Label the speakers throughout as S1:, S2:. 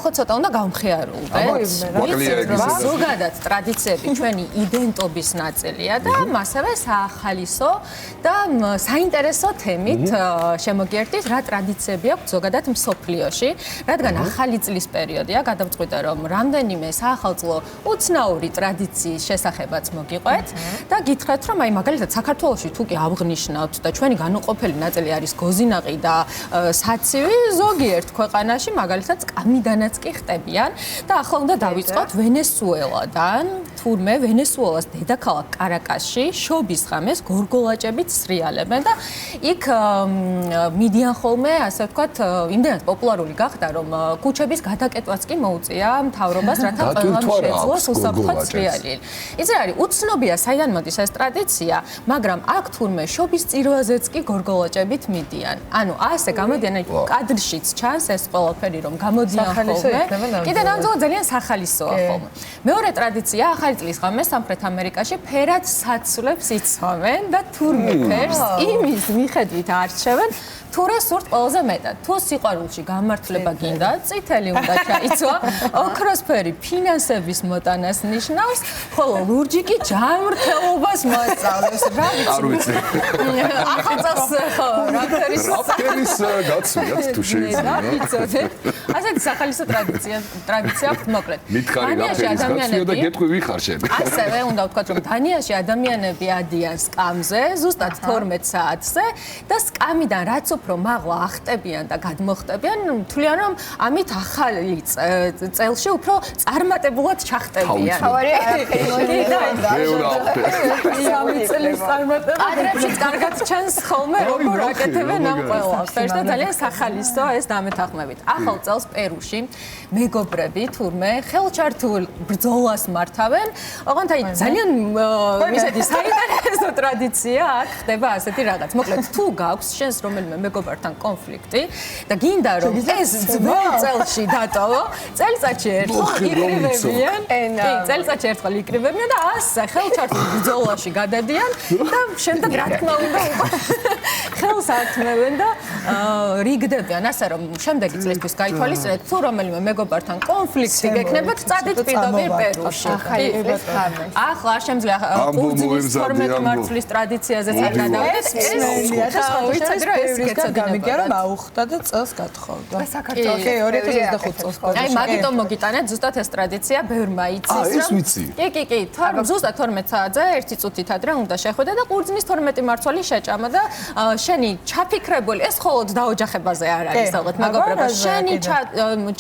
S1: ხო ცოტა უნდა გავმხიარულდე. ზოგადად ტრადიციები ჩვენი იდენტობის ნაწილია და მასევე საახალისო და საინტერესო თემით შემოგიერთით რა ტრადიციები აქვს ზოგადად მსოფლიოში, რადგან ახალი წლის პერიოდია, გადავწყვიტე რომ რამდენიმე საახალწლო უცნაური ტრადიციის შესახებაც მოგიყვეთ და გითხრათ რომ აი მაგალითად საქართველოში თუ კი ავღნიშნავთ და ჩვენი განუყოფელი ნაწილი არის გოზინაყი და საცივი, ზოგიერთ ქვეყანაში მაგალითად სკამიდანაც კი ხტებიან და ახლა უნდა დავიწყოთ ვენესუელადან, თურმე ვენესუელას დედაქალაქ კარაკასში შობის ღამეს გორგოლაჭებით სრიალებენ და იქ მიდიან ხოლმე, ასე ვთქვათ, იმდენად პოპულარული გახდა, რომ ქუჩების გადაკეტვაც კი მოუწია მთავრობას, რათა ყველამ შეძლოს უსაფრთხოდ სრიალი. იცი რა არის, უცნობია საიდან მოდის ეს ტრადიცია, მაგრამ აქ თურმე შობის წირვაზეც კი გორგოლაჭებით მიდიან. ანუ ასე გამოდიან, კადრშიც ჩანს ეს ყველაფერი, რომ გამოდიან ხოლმე. კიდე ნამდვილად ძალიან სახალისოა ხოლმე. მეორე ტრადიცია, ახალი წლის ღამეს სამხრეთ ამერიკაში ფერად საცვლებს იცავენ და თურმე ფერს იმის მიხედვით არჩევენ, თუ რა სურთ ყველაზე მეტად. თუ სიყვარულში გამართლება გინდა, წითელი უნდა ჩაიცვა, ოქროსფერი ფინანსების მოტანას ნიშნავს, ხოლო ლურჯი კი ჯანმრთელობას მოასწავლებს. რა ვიცი. ახალწელს ხო, რა ფერის
S2: გაცვიათ თუ შეიძლება.
S1: ასეთი სახალისო ტრადიცია აქვს მოკლედ.
S2: მითხარი რა ფერის გაცვია და გეტყვი ვიხარ შენ.
S1: ასევე უნდა ვთქვათ, რომ დანიაში ადამიანები ადიან სკამზე, ზუსტად 12 საათზე და სკამიდან რაც უფრო მაღლა ახტებიან და გადმოხტებიან, თვლიან რომ ამით ახალი წელში უფრო წარმატებულად ჩახტებიან. კადრებშიც კარგად ჩანს ხოლმე როგორ აკეთებენ ამ ყველაფერს და ძალიან სახალისოა ეს დამეთანხმებით. ახალ წელს პერუში მეგობრები თურმე ხელჩართულ ბრძოლას მართავენ. ოღონდ აი ძალიან ისეთი საინტერესო ტრადიცია აქ ხდება ასეთი რაღაც. მოკლედ თუ გაქვს შენს რომელიმე მეგობართან კონფლიქტი და გინდა რომ ეს ძველ წელში დატოვო, წელიწადში ერთხელ იკრიბებიან. კი, წელიწადში ერთხელ იკრიბებიან და ასე ხელჩართულ ბრძოლაში გადადიან და შემდეგ რა თქმა უნდა ხელს ართმევენ და რიგდებიან, ასე რომ შემდეგი წლისთვის გაითვალისწინეთ, თუ რომელიმე მეგობართან კონფლიქტი გექნებათ, წადით პირდაპირ პერუში. ახლა შემძლია ყურძნის 12 მარცვლის ტრადიციაზეც არ გადავიდეთ. ვიცით რა ეს
S3: გამიგია რომ აუხდა და წელს გათხოვდა. საქართველოში 2025 წელს პერიოდში.
S1: აი მაგიტომ მოგიტანეთ ზუსტად ეს ტრადიცია ბევრმა იცის
S2: ეს ვიცი.
S1: კი, ზუსტად 12 საათზე 1 წუთით ადრე უნდა შეხვიდე და ყურძნის 12 მარცვალი შეჭამა და შენი ჩაფიქრებული ეს მხოლოდ დაოჯახებაზე არ არის ალბათ მეგობრებო. შენი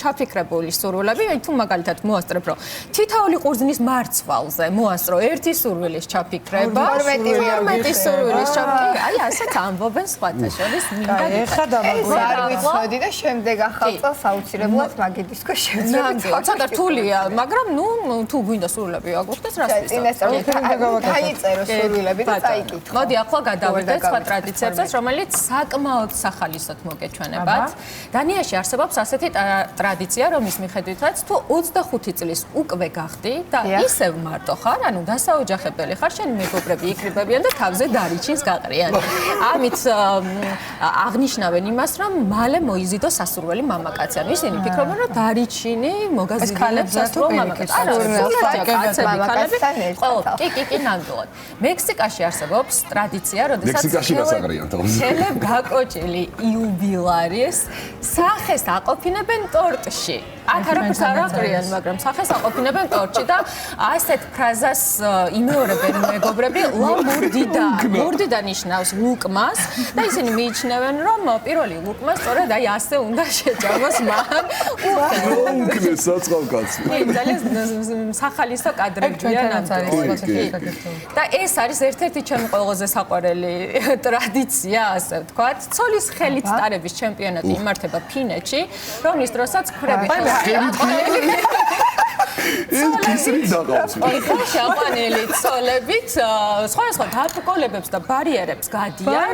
S1: ჩაფიქრებული სურვილები, აი თუ მაგალითად მოასწრებ რომ თითოეული ყურძნის მარცვალზე მოასწრო ერთი სურვილის ჩაფიქრება, 12 სურვილის ჩაფიქრება, აი ასეთ ამბობენ სხვათა შორის მინდა
S3: ეხა დამაგვირდა.
S4: არ ვიცოდი და შემდეგ ახალ წელს აუცილებლად მაგიდის ქვეშ შევწევ.
S1: ცოტა რთულია, მაგრამ ნუ თუ გვინდა სურვილები აგუხდეს რას
S4: დაიწერო სურვილები და წაიკითხო.
S1: მოდი ახლა გადავიდეთ სხვა ტრადიციებსაც, რომელიც საკმაოდ სახალისოდ მოგეჩვენებათ. დანიაში არსებობს ასეთი ტრადიცია, რომლის მიხედვითაც თუ 25 წლის უკვე გახდი და ისევ მარტო ხარ, ანუ დასაოჯახებელი ხარ, შენი მეგობრები იკრიბებიან და თავზე დარიჩინს გაყრიან. ამით აღნიშნავენ იმას, რომ მალე მოიზიდო სასურველი მამაკაცი. ანუ ისინი ფიქრობენ, რომ დარიჩინი მოგაზიდელებს სასურველ მამაკაცს. კი, ნამდვილად. მექსიკაში არსებობს ტრადიცია, როდესაც ხელებ გაკოჭილი იუბილარის სახეს აყოფინებენ ტორტში. აქ არაფერს არ აყრიან, მაგრამ სახეს აყოფინებენ ტორტში და ასეთ ფრაზას იმეორებენ მეგობრები, ლა მურდიდა. მურდიდა ნიშნავს ლუკმას და ისინი მიიჩნევენ, რომ პირველი ლუკმა სწორედ აი ასე უნდა შეჭამოს მან.
S2: უკნეს საწყალკაცი.
S1: ძალიან სახალისო კადრებია ნამდვილად. და ეს არის ერთ-ერთი ჩემი ყველაზე საყვარელი ტრადიცია, ასე ვთქვათ. ცოლის ხელით ტარების ჩემპიონატი იმართება ფინეთში, რომლის დროსაც ხრები
S2: ისინი დაღავს.
S1: შამანელი ცოლებით სხვადასხვა დაბრკოლებებს და ბარიერებს გადიან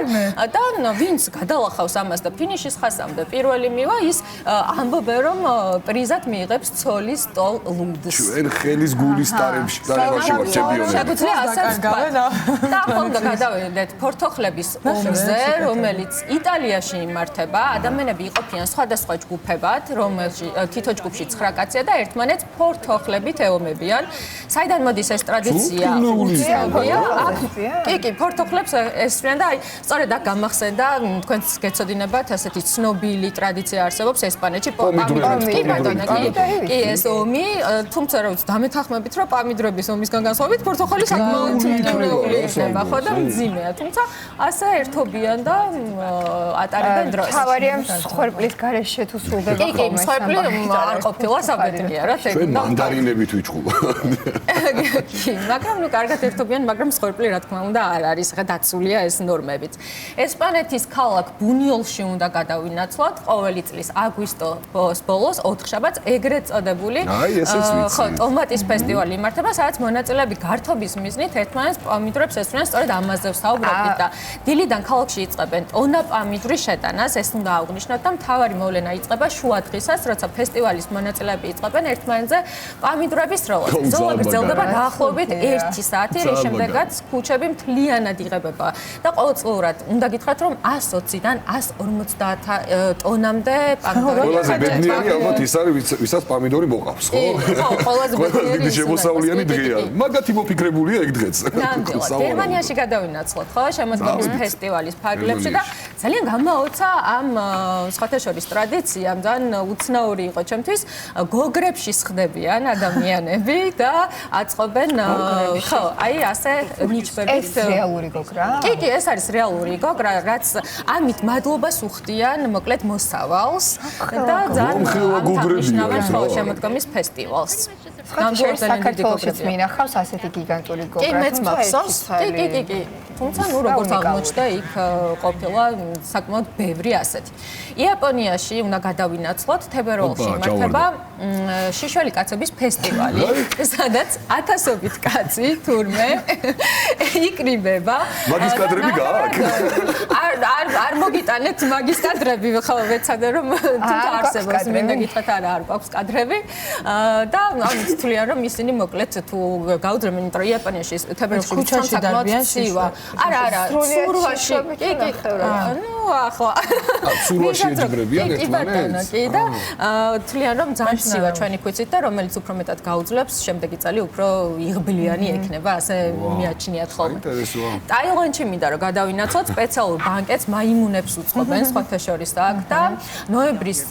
S1: და ვინც გადალახავს ამას და ფინიშის ხაზამდე პირველი მივა ის ამბობენ რომ პრიზად მიიღებს ცოლის სტოლ ლუდს.
S2: ჩვენ ხელის გულის ტარებში ვართ ჩემპიონები.
S1: შეგვიძლია ასეც და ახლა გადავიდეთ ფორთოხლების ომზე, რომელიც იტალიაში იმართება. ადამიანები იყოფიან სხვადასხვა ჯგუფებად, რომელში თითო ჯგუფში 9 კაცია და ერთმანეთს ფორთოხლებით ეომებიან. საიდან მოდის ეს ტრადიცია? უცნობია. კი, ფორთოხლებს ესვრიან და აი, სწორედ აქ გამახსენდა, თქვენს გეცოდინებათ, ასეთი ცნობილი ტრადიცია არსებობს ესპანეთში პომიდრების. კი, ბატონო, კი, ეს ომი, თუმცა რა ვიცი, დამეთანხმებით, რომ პომიდრების ომისგან განსხვავებით, ფორთოხელი საკმაოდ მტკივნეული იქნება, ხო და მძიმეა, თუმცა ასე ერთობიან და ატარებენ დროს.
S4: თავარია მსხვერპლის გარეშე თუ სრულდება ხოლმე.
S1: კი, მსხვერპლი არ ყოფილა საბედნია რა,
S2: ჩვენ მანდარინებით ვიჭხუბ.
S1: კი, მაგრამ ნუ კარგად ერთობიან, მაგრამ მსხვერპლი რა თქმა უნდა არ არის, ხა დაცულია ეს ნორმებიც. ესპანეთის ქალაქ ბუნიოლში უნდა გადავინაცვლოთ ყოველი წლის აგვისტოს ბოლოს 4 შაბათს ეგრეთ წოდებული ხო, ტომატის ფესტივალი იმართება, სადაც მონაწილეები გართობის მიზნით ერთმანეთს პომიდრებს ესვრიან, სწორედ ამაზე ვსაუბრობთ და დილიდან ქალაქში იწყებენ ტონა პომიდრის შეტანას, ეს უნდა აღვნიშნოთ და მთავარი მოვლენა იწყება შუა დღისას, როცა ფესტივალის მონაწილეები იწყებენ ერთმანეთზე პომიდრების როლას. ზოლა გრძელდება დაახლოებით 1 საათი, რის შემდეგაც ქუჩები მთლიანად იღებება და ყოველწლიურად უნდა გითხრათ, რომ 120-დან 150 ტონამდე პომიდორი
S2: ყველაზე ბედნიერი ალბათ ის არის, ვისაც პომიდორი მოყავს, ხო?
S1: ხო, ყველაზე ბედნიერი
S2: შემოსავლიანი დღეა. მაგათი მოფიქრებულია ეგ დღეც.
S1: ნამდვილად. გერმანიაში გადავინაცვლოთ, ხო, შემოდგომის ფესტივალის ფარგლებში და ძალიან გამაოცა ამ სხვათა შორის ტრადიციამ, ძალიან უცნაური იყო ჩემთვის. გოგრებში სხდებიან ადამიანები და აწყობენ ხო, აი ასე ნიჩბებით.
S4: ეს რეალური გოგრა?
S1: კი, ეს არის რეალური გოგრა, რაც ამით მადლობას უხდიან, მოკლედ მოსავალს და ძალიან აღნიშნავენ ხო შემოდგომის ფესტივალს.
S4: საქართველოშიც მინახავს ასეთი გიგანტური გოგრა.
S1: კი, მეც მახსოვს. კი. თუმცა ნუ როგორც აღმოჩნდა, იქ ყოფილა საკმაოდ ბევრი ასეთი. იაპონიაში უნდა გადავინაცვლოთ, თებერვალში იმართება შიშველი კაცების ფესტივალი, სადაც ათასობით კაცი თურმე იქნებება.
S2: მაგის კადრები გააქვს?
S1: არ მოგიტანეთ მაგის კადრები, ხო, ვეცადე რომ თუმცა არსებობს, მინდა გითხრათ, არ გვაქვს კადრები და ამით თვლიან რომ ისინი მოკლედ თუ გაუძლებენ, იმიტომ რომ იაპონიაში თებერვალში
S3: ქუჩაში დარბიან
S1: სივა. არა, სურვაში. კი. ნუ ახლა.
S2: სურვაში ეძებნებიან ერთმანეთს.
S1: კი და თვლიან რომ ძალიან სივა ჩვენი ქვიცით და რომელიც უფრო მეტად გაუძლებს, შემდეგი წელი უფრო იღბლიანი ექნება, ასე მიაჩნიათ ხოლმე.
S2: საინტერესოა.
S1: ტაილანდში მინდა რომ გადავინაცვლოთ, სპეციალურ ბანკეტს მაიმუნებს უწყობენ სხვათა შორის აქ და ნოემბრის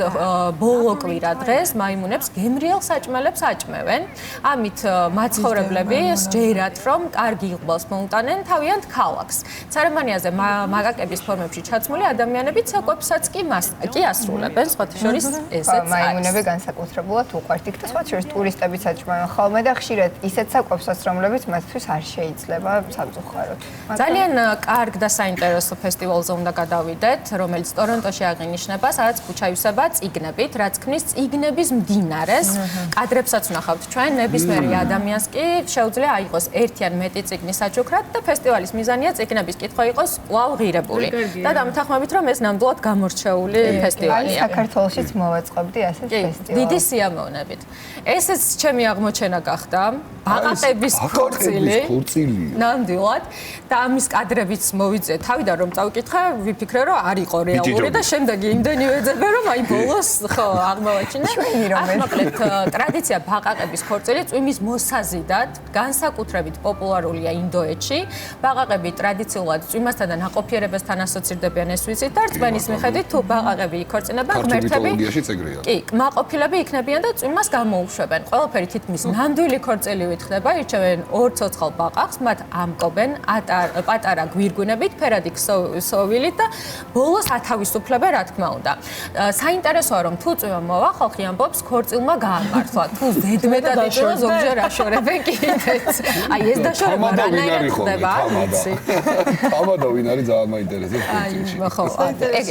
S1: ბოლო კვირა დღეს მაიმუნებს გემრიელ საჭმელებს აჭმევენ. ამით მაცხოვრებლები სჯერათ რომ კარგი იღბალს მოუტანენ თავიანთ ქალაქს. ცერემონიაზე მაკაკების ფორმებში ჩაცმული ადამიანები ცეკვებსაც კი ასრულებენ, სხვათა შორის ესეც არის.
S4: მაიმუნები განსაკუთრებულად უყვართ იქ და სხვათა შორის ტურისტებიც აჭმევენ ხოლმე და ხშირად ისეთ ცეკვებსაც, რომლებიც მათთვის არ შეიძლება სამწუხაროდ.
S1: ძალიან კარგ და საინტერესო ფესტივალზე უნდა გადავიდეთ, რომელიც ტორონტოში აღინიშნება, სადაც ქუჩაივსება წიგნებით, რაც ქმნის წიგნების მდინარეს. კადრებსაც ვნახავთ ჩვენ, ნებისმიერი ადამიანს კი შეუძლია აიღოს ერთი ან მეტი წიგნი საჩუქრად და ფესტივალის მიზანია წიგნების კითხვა იყოს კვლავ ღირებული. და დამთანხმებით, რომ ეს ნამდვილად გამორჩეული ფესტივალია.
S4: საქართველოშიც მოვაწყობდი ასეთ ფესტივალს.
S1: დიდი სიამოვნებით. ესეც ჩემი აღმოჩენა გახდა. ბაყაყების ხორცილი. ნამდვილად და ამის კადრებიც მოვიწე თავიდან რომ წავიკითხე, ვიფიქრე რომ არ იყო რეალური და შემდეგ იმდენი ვეძებე რომ აი ბოლოს ხო აღმოვაჩინე. მოკლედ ტრადიცია ბაყაყების ხორცილი წვიმის მოსაზიდად განსაკუთრებით პოპულარულია ინდოეთში. ბაყაყები ტრადიციულად წვიმასთან და ნაყოფიერებასთან ასოცირდებიან, ეს ვიცით და რწმენის მიხედვით თუ ბაყაყები იქორწინებენ, ღმერთები კი, კმაყოფილები იქნებიან და წვიმას გამოუშვებენ. ყველაფერი თითქმის ნამდვილი ქორწილივით ხდება, ირჩევენ ორ ცოცხალ ბაყაყს, მათ ამკობენ პატარა გვირგვინებით, ფერადი ქსოვილით და ბოლოს ათავისუფლებენ, რა თქმა უნდა. საინტერესოა რომ თუ წვიმა მოვა, ხალხი ამბობს, ქორწილმა გაამართლა. თუ ზედმეტ მეტად იწევა ზოგჯერ აშორებენ კიდეც. აი ეს დაშორება რანაირად ხდება, არ ვიცი.
S2: თამადა ვინ არის ძალიან მაინტერესებს.
S1: აი, ხო, ეგ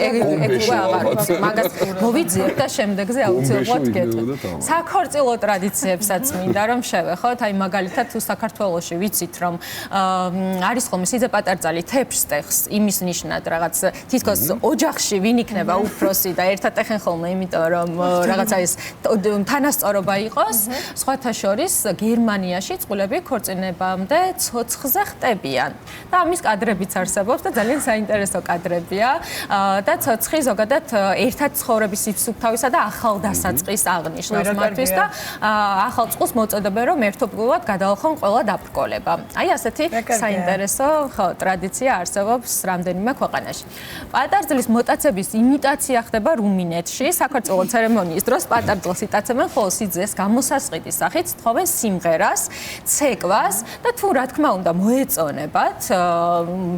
S1: მაგას მოვიძიებ და შემდეგზე აუცილებლად გეტყვი. საქორწილო ტრადიციებსაც მინდა რომ შევეხოთ. აი მაგალითად თუ საქართველოში ვიცით რომ არის ხოლმე სიძე პატარძალი თეფშს ტეხს იმის ნიშნად რაღაც თითქოს ოჯახში ვინ იქნება უფროსი და ერთად ეხენ ხოლმე იმიტომ რომ რაღაცა ეს თანასწორობა იყოს. სხვათა შორის გერმანიაში წყვილები ქორწინებამდე ცოცხლზე ხტებიან. და ამის კადრებიც არსებობს და ძალიან საინტერესო კადრებია. და ცოცხი ზოგადად ერთად ცხოვრების სიცოცხლისა და ახალ დასაწყის აღნიშნავს მათთვის და ახალ წყვილს მოწოდებენ რომ ერთობლივად გადაალხონ ყველა დაბრკოლება. აი ასეთი საინტერესო ტრადიცია არსებობს რამდენიმე ქვეყანაში. პატარძლის მოტაცების იმიტაცია ხდება რუმინეთში. საქორწილო ცერემონიის დროს პატარძლს იტაცებენ, ხოლო სიძეს გამოსასყიდის სახით თხოვენ სიმღერას, ცეკვას და თუ რა თქმა უნდა მოეწონებათ,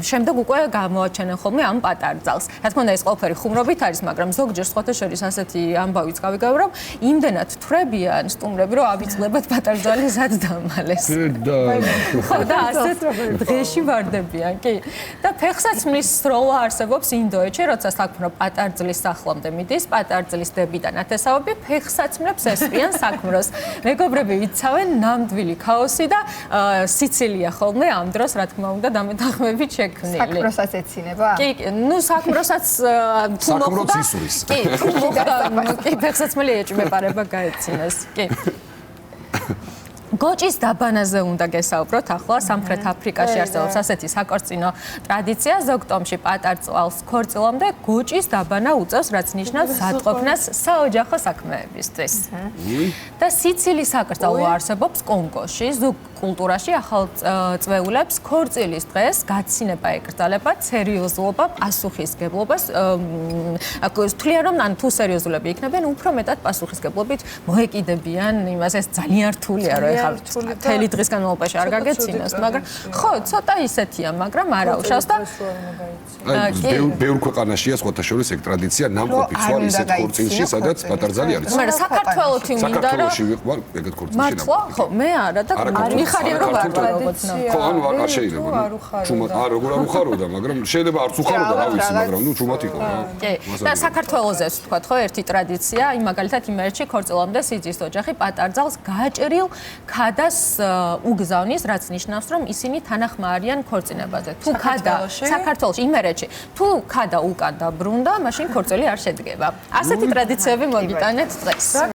S1: შემდეგ უკვე გამოაჩენენ ხოლმე ამ პატარძალს. რა თქმა უნდა ეს ყველაფერი ხუმრობით არის, მაგრამ ზოგჯერ სხვათა შორის ასეთი ამბავიც გავიგავ, რომ იმდენად თვრებიან სტუმრები, რომ აბიძლებათ პატარძალი ზად დამალეს. ხო და ასეთ დღეში ვარდებიან, კი. და ფეხსაცმლის სროლა არსებობს ინდოეთში, როცა საქმრო პატარძლის სახლამდე მიდის, პატარძლის დები და ნათესაობები ფეხსაცმლებს ესწრიან საქმროს. მეგობრები იცავენ ნამდვილი ქაოსი და სიცილია ხოლმე ამ დროს, რა თქმა უნდა, დამეთანხმებით შექმნილი.
S4: საქმროსაც ეცინება?
S1: კი, ნუ საქმროსაც თუ მოხდა. კი, თუ მოხდა, კი, ფეხსაცმელი ეჭვმეპარება გაეცინეს. კი. გოჭის დაბანაზე უნდა გესაუბროთ ახლა. სამხრეთ აფრიკაში არსებობს ასეთი საკორწინო ტრადიცია. ზოგ ტომში პატარძალს ქორწილამდე გოჭის დაბანა უწევს, რაც ნიშნავს ზადყოფნას საოჯახო საქმეებისთვის. და სიცილის საკრძალო არსებობს კონგოში. ზოგ კულტურაში ახალ წვეულებს ქორწილის დღეს გაცინება ეკრძალებათ, სერიოზულობა, პასუხისგებლობას. თვლიან რომ თუ სერიოზულები იქნებიან, უფრო მეტად პასუხისგებლობით მოეკიდებიან იმას. ეს ძალიან რთულია რომ მთელი დღის განმავლობაში არ გაგეცინოს, მაგრამ ხო, ცოტა ისეთია, მაგრამ არა უშავს და
S2: ბევრ ქვეყანაშია სხვათა შორის ეგ ტრადიცია ნამყოფი ცვალ ისეთ ქორწილში, სადაც პატარძალი არის.
S1: მაგრამ საქართველოში მინდა რომ
S2: ვიყავ ეგეთ ქორწილში.
S1: მართლა? ხო, მე არა და მიხარია რომ არ ტრადიცია.
S2: ხო, ანუ არ შეიძლება. ჩუმად არ როგორ არ უხაროდა, მაგრამ შეიძლება არც უხაროდა, რა ვიცი, მაგრამ ნუ ჩუმად იყო რა.
S1: კი. და საქართველოსაც ვთქვათ, ხო, ერთი ტრადიცია, იმ მაგალითად იმერეთში ქორწილამდე სიძის ოჯახი პატარძალს გააჭრილ ქადას უგზავნის, რაც ნიშნავს, რომ ისინი თანახმა არიან ქორწინებაზე. თუ ქადა საქართველოში იმერეთში, თუ ქადა უკან დაბრუნდა, მაშინ ქორწილი არ შედგება. ასეთი ტრადიციები მოგიტანეთ დღეს.